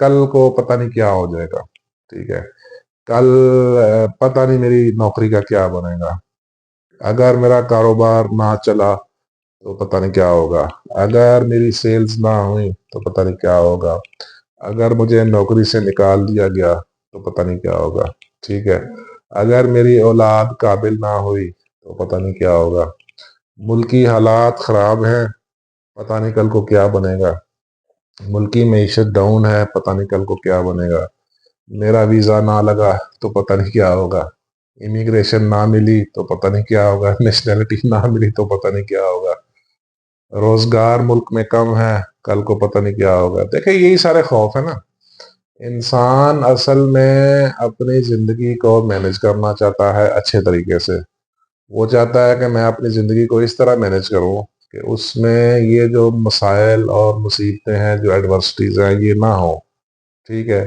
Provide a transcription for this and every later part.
کل کو پتہ نہیں کیا ہو جائے گا، ٹھیک ہے، کل پتہ نہیں میری نوکری کا کیا بنے گا، اگر میرا کاروبار نہ چلا تو پتہ نہیں کیا ہوگا، اگر میری سیلز نہ ہوئی تو پتہ نہیں کیا ہوگا، اگر مجھے نوکری سے نکال دیا گیا تو پتہ نہیں کیا ہوگا، ٹھیک ہے، اگر میری اولاد قابل نہ ہوئی تو پتہ نہیں کیا ہوگا، ملکی حالات خراب ہیں، پتہ نہیں کل کو کیا بنے گا، ملکی معیشت ڈاؤن ہے، پتہ نہیں کل کو کیا بنے گا، میرا ویزا نہ لگا تو پتہ نہیں کیا ہوگا، امیگریشن نہ ملی تو پتہ نہیں کیا ہوگا، نیشنلٹی نہ ملی تو پتہ نہیں کیا ہوگا، روزگار ملک میں کم ہے، کل کو پتہ نہیں کیا ہوگا۔ دیکھیں یہی سارے خوف ہے نا۔ انسان اصل میں اپنی زندگی کو مینج کرنا چاہتا ہے اچھے طریقے سے، وہ چاہتا ہے کہ میں اپنی زندگی کو اس طرح مینج کروں کہ اس میں یہ جو مسائل اور مصیبتیں ہیں، جو ایڈورسٹیز ہیں، یہ نہ ہو، ٹھیک ہے،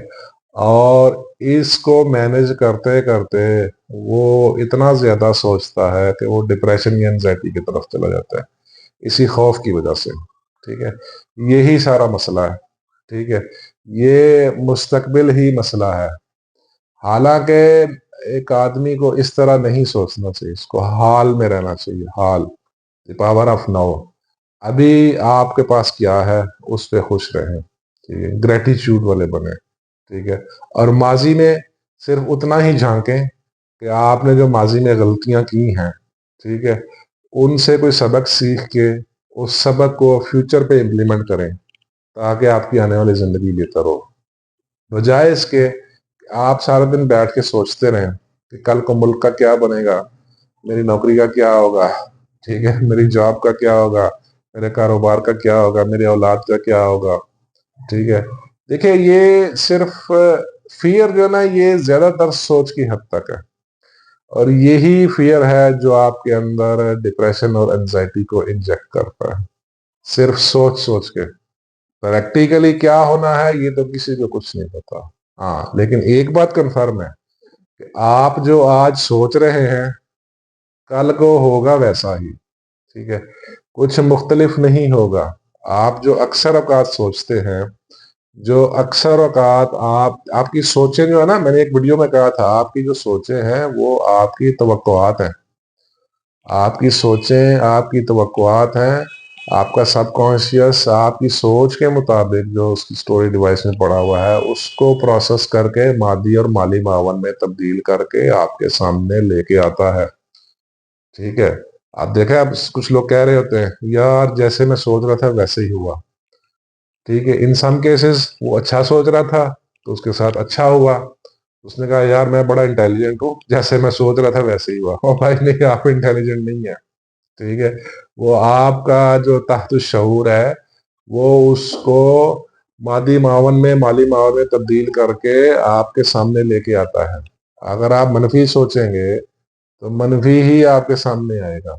اور اس کو مینج کرتے کرتے وہ اتنا زیادہ سوچتا ہے کہ وہ ڈپریشن یا انزائٹی کی طرف چلا جاتا ہے، اسی خوف کی وجہ سے، ٹھیک ہے، یہی سارا مسئلہ ہے، ٹھیک ہے، یہ مستقبل ہی مسئلہ ہے، حالانکہ ایک آدمی کو اس طرح نہیں سوچنا چاہیے، اس کو حال میں رہنا چاہیے، حال، دی پاور آف ناؤ، ابھی آپ کے پاس کیا ہے اس پہ خوش رہیں، ٹھیک ہے، گریٹیچیوڈ والے بنے، ٹھیک ہے، اور ماضی میں صرف اتنا ہی جھانکیں کہ آپ نے جو ماضی میں غلطیاں کی ہیں، ٹھیک ہے، ان سے کوئی سبق سیکھ کے اس سبق کو فیوچر پہ امپلیمنٹ کریں تاکہ آپ کی آنے والی زندگی بہتر ہو، بجائے اس کے آپ سارا دن بیٹھ کے سوچتے رہیں کہ کل کو ملک کا کیا بنے گا، میری نوکری کا کیا ہوگا، ٹھیک ہے، میری جاب کا کیا ہوگا، میرے کاروبار کا کیا ہوگا، میری اولاد کا کیا ہوگا، ٹھیک ہے۔ دیکھیں یہ صرف فیئر جو ہے نا، یہ زیادہ تر سوچ کی حد تک ہے، اور یہی فیئر ہے جو آپ کے اندر ڈپریشن اور انزائٹی کو انجیکٹ کرتا ہے، صرف سوچ سوچ کے۔ پریکٹیکلی کیا ہونا ہے یہ تو کسی کو کچھ نہیں پتا، ہاں لیکن ایک بات کنفرم ہے کہ آپ جو آج سوچ رہے ہیں کل کو ہوگا ویسا ہی، ٹھیک ہے، کچھ مختلف نہیں ہوگا۔ آپ جو اکثر اوقات سوچتے ہیں، جو اکثر اوقات آپ کی سوچیں جو ہے نا، میں نے ایک ویڈیو میں کہا تھا آپ کی جو سوچیں ہیں وہ آپ کی توقعات ہیں، آپ کی سوچیں آپ کی توقعات ہیں، آپ کا سب کانشیس آپ کی سوچ کے مطابق جو اس کی اسٹوری ڈیوائس میں پڑا ہوا ہے اس کو پروسیس کر کے مادی اور مالی معاون میں تبدیل کر کے آپ کے سامنے لے کے آتا ہے، ٹھیک ہے۔ آپ دیکھیں، اب کچھ لوگ کہہ رہے ہوتے ہیں یار جیسے میں سوچ رہا تھا ویسے ہی ہوا، ٹھیک ہے، ان سم کیسز وہ اچھا سوچ رہا تھا تو اس کے ساتھ اچھا ہوا، اس نے کہا یار میں بڑا انٹیلیجنٹ ہوں، جیسے میں سوچ رہا تھا ویسے ہی ہوا، او بھائی نہیں، آپ انٹیلیجنٹ نہیں ہے، ٹھیک ہے، وہ آپ کا جو تحت الشعور ہے وہ اس کو مادی معاون میں مالی معاون میں تبدیل کر کے آپ کے سامنے لے کے آتا ہے۔ اگر آپ منفی سوچیں گے تو منفی ہی آپ کے سامنے آئے گا۔